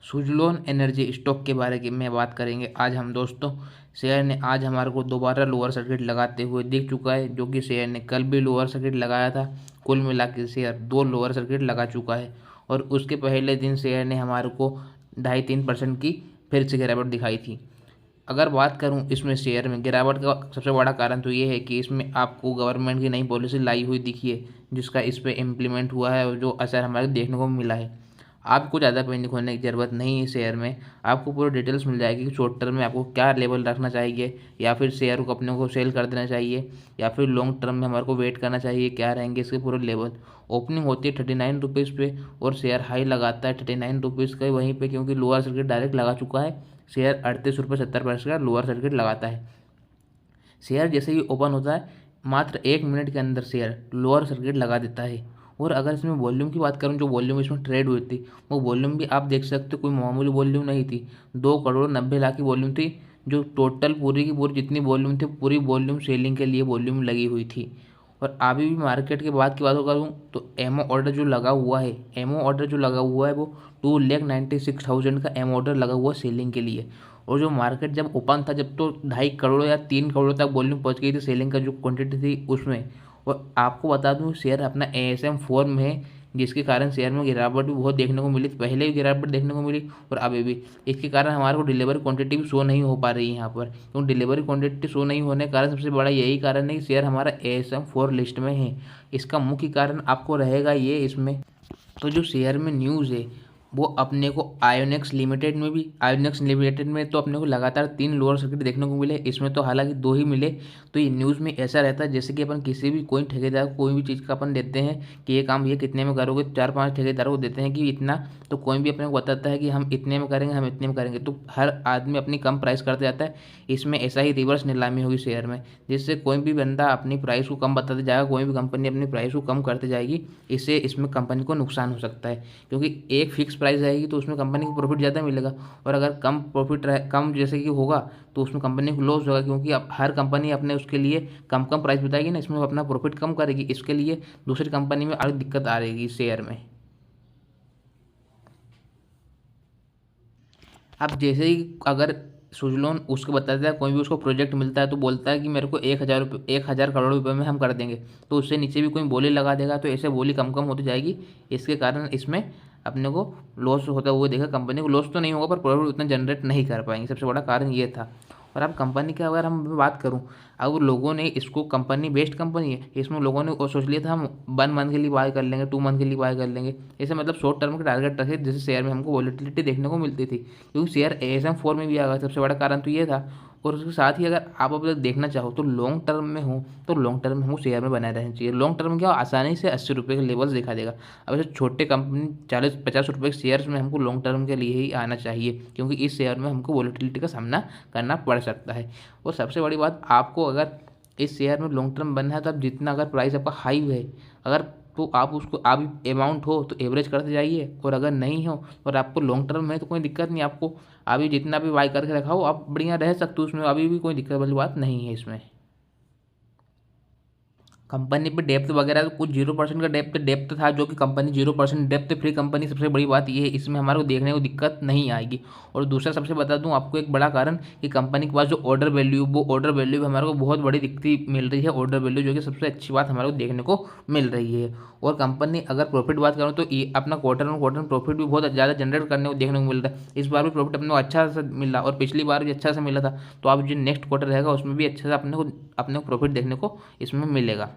Suzlon energy stock के बारे में बात करेंगे आज हम दोस्तों। शेयर ने आज हमारे को दोबारा लोअर सर्किट लगाते हुए दिख चुका है, जो कि शेयर ने कल भी लोअर सर्किट लगाया था। कुल मिला के शेयर 2 लोअर सर्किट लगा चुका है और उसके पहले दिन शेयर ने हमारे को 2.5-3% की फिर से गिरावट दिखाई थी। अगर बात करूं इसमें शेयर में गिरावट का सबसे बड़ा कारण तो ये है कि इसमें आपको गवर्नमेंट की नई पॉलिसी लाई हुई दिखी है, जिसका इस पर इम्प्लीमेंट हुआ है और जो असर हमारे देखने को मिला है। आपको ज़्यादा पैनिक होने की ज़रूरत नहीं है। शेयर में आपको पूरी डिटेल्स मिल जाएगी कि शॉर्ट टर्म में आपको क्या लेवल रखना चाहिए, या फिर शेयर को अपने को सेल कर देना चाहिए, या फिर लॉन्ग टर्म में हमारे को वेट करना चाहिए, क्या रहेंगे इसके पूरे लेवल। ओपनिंग होती है 39 रुपीज़ पे और शेयर हाई लगाता है 39 रुपीज़ का वहीं पे, क्योंकि लोअर सर्किट डायरेक्ट लगा चुका है। शेयर 38.70 का लोअर सर्किट लगाता है। शेयर जैसे ही ओपन होता है मात्र 1 मिनट के अंदर शेयर लोअर सर्किट लगा देता है। और अगर इसमें वॉल्यूम की बात करूं, जो वॉल्यूम इसमें ट्रेड हुई थी वो वॉल्यूम भी आप देख सकते हो, कोई मामूली वॉल्यूम नहीं थी। 2,90,00,000 की वॉल्यूम थी, जो टोटल पूरी की पूरी जितनी वॉल्यूम थी पूरी वॉल्यूम सेलिंग के लिए वॉल्यूम लगी हुई थी। और अभी भी मार्केट के बाद की बात करूँ तो एमओ ऑर्डर जो लगा हुआ है, एमओ ऑर्डर जो लगा हुआ है वो 2,96,000 का एमओ ऑर्डर लगा हुआ है सेलिंग के लिए। और जो मार्केट जब ओपन था, जब तो 2.5 करोड़ या 3 करोड़ तक वॉल्यूम पहुंच गई थी सेलिंग का जो क्वांटिटी थी उसमें। और आपको बता दूं शेयर अपना एएसएम फॉर्म में है, जिसके कारण शेयर में गिरावट भी बहुत देखने को मिली, पहले भी गिरावट देखने को मिली और अभी भी। इसके कारण हमारे को डिलीवरी क्वांटिटी भी शो नहीं हो पा रही है यहाँ पर, क्योंकि डिलीवरी क्वांटिटी शो नहीं होने के कारण सबसे बड़ा यही कारण है कि शेयर हमारा एएसएम 4 लिस्ट में है। इसका मुख्य कारण आपको रहेगा ये इसमें। तो जो शेयर में न्यूज़ है वो अपने को आयोनेक्स लिमिटेड में भी, आयोनेक्स लिमिटेड में तो अपने को लगातार 3 लोअर सर्किट देखने को मिले, इसमें तो हालांकि 2 ही मिले। तो ये न्यूज़ में ऐसा रहता है जैसे कि अपन किसी भी कोई ठेकेदार को कोई भी चीज़ का अपन देते हैं कि ये काम ये कितने में करोगे, 4-5 ठेकेदारों को देते हैं कि इतना, तो कोई भी अपने को बताता है कि हम इतने में करेंगे, हम इतने में करेंगे, तो हर आदमी अपनी कम प्राइस करते जाता है। इसमें ऐसा ही रिवर्स नीलामी होगी शेयर में, जिससे कोई भी बंदा अपनी प्राइस को कम बताते जाएगा, कोई भी कंपनी अपनी प्राइस को कम करते जाएगी। इससे इसमें कंपनी को नुकसान हो सकता है, क्योंकि एक फिक्स प्राइस रहेगी तो उसमें कंपनी को प्रॉफिट ज़्यादा मिलेगा। और अगर कम प्रॉफिट रहे, कम जैसे कि होगा तो उसमें कंपनी को लॉस होगा, क्योंकि अब हर कंपनी अपने उसके लिए कम कम प्राइस बताएगी ना, इसमें अपना प्रॉफिट कम करेगी। इसके लिए दूसरी कंपनी में और दिक्कत आ रहेगी शेयर में। अब जैसे ही अगर सुजलोन उसको बताता है, कोई भी उसको प्रोजेक्ट मिलता है तो बोलता है कि मेरे को 1,000 करोड़ रुपये में हम कर देंगे, तो उससे नीचे भी कोई बोली लगा देगा, तो ऐसे बोली कम कम होती जाएगी। इसके कारण इसमें अपने को लॉस होता हुआ देखा। कंपनी को लॉस तो नहीं होगा पर प्रॉफिट उतना जनरेट नहीं कर पाएंगे, सबसे बड़ा कारण ये था। और अब कंपनी की अगर हम बात करूं, अब लोगों ने इसको, कंपनी बेस्ट कंपनी है, इसमें लोगों ने सोच लिया था हम 1 मंथ के लिए बाय कर लेंगे, 2 मंथ के लिए बाय कर लेंगे, ऐसे मतलब शॉर्ट टर्म के टारगेट रखे, जिससे शेयर में हमको वॉलेटिलिटी देखने को मिलती थी, क्योंकि शेयर एएसएम 4 में भी आ गया। सबसे बड़ा कारण तो ये था। और उसके साथ ही अगर आप अब तक देखना चाहो तो लॉन्ग टर्म में हो, तो लॉन्ग टर्म में हमको शेयर में बनाए रहना चाहिए। लॉन्ग टर्म में क्या आसानी से 80 रुपये के लेवल्स दिखा देगा। अब ऐसे छोटे कंपनी 40-50 रुपये के शेयर्स में हमको लॉन्ग टर्म के लिए ही आना चाहिए, क्योंकि इस शेयर में हमको वॉलेटिलिटी का सामना करना पड़ सकता है। और सबसे बड़ी बात, आपको अगर इस शेयर में लॉन्ग टर्म बनना है तो आप जितना अगर प्राइस आपका हाई है, अगर तो आप उसको अभी अमाउंट हो तो एवरेज करते जाइए, और अगर नहीं हो और आपको लॉन्ग टर्म में तो कोई दिक्कत नहीं। आपको अभी जितना भी बाई करके रखा हो आप बढ़िया रह सकते हो उसमें, अभी भी कोई दिक्कत वाली बात नहीं है इसमें। कंपनी पे डेप्थ वगैरह तो कुछ 0% का डेप्थ था, जो कि कंपनी 0% डेप्थ फ्री कंपनी। सबसे बड़ी बात ये है, इसमें हमारे को देखने को दिक्कत नहीं आएगी। और दूसरा सबसे बता दूं आपको एक बड़ा कारण कि कंपनी के पास जो ऑर्डर वैल्यू, वो ऑर्डर वैल्यू हमारे को बहुत बड़ी दिखती मिल रही है, ऑर्डर वैल्यू, जो कि सबसे अच्छी बात हमारे को देखने को मिल रही है। और कंपनी अगर प्रॉफिट बात करूँ तो ये अपना क्वार्टर ऑन क्वार्टर प्रॉफिट भी बहुत ज़्यादा जनरेट करने को देखने को मिल रहा है। इस बार भी प्रॉफिट अपने को अच्छा सा मिला और पिछली बार भी अच्छा से मिला था, तो अब जो नेक्स्ट क्वार्टर रहेगा उसमें भी अच्छा सा अपने को प्रॉफिट देखने को इसमें मिलेगा।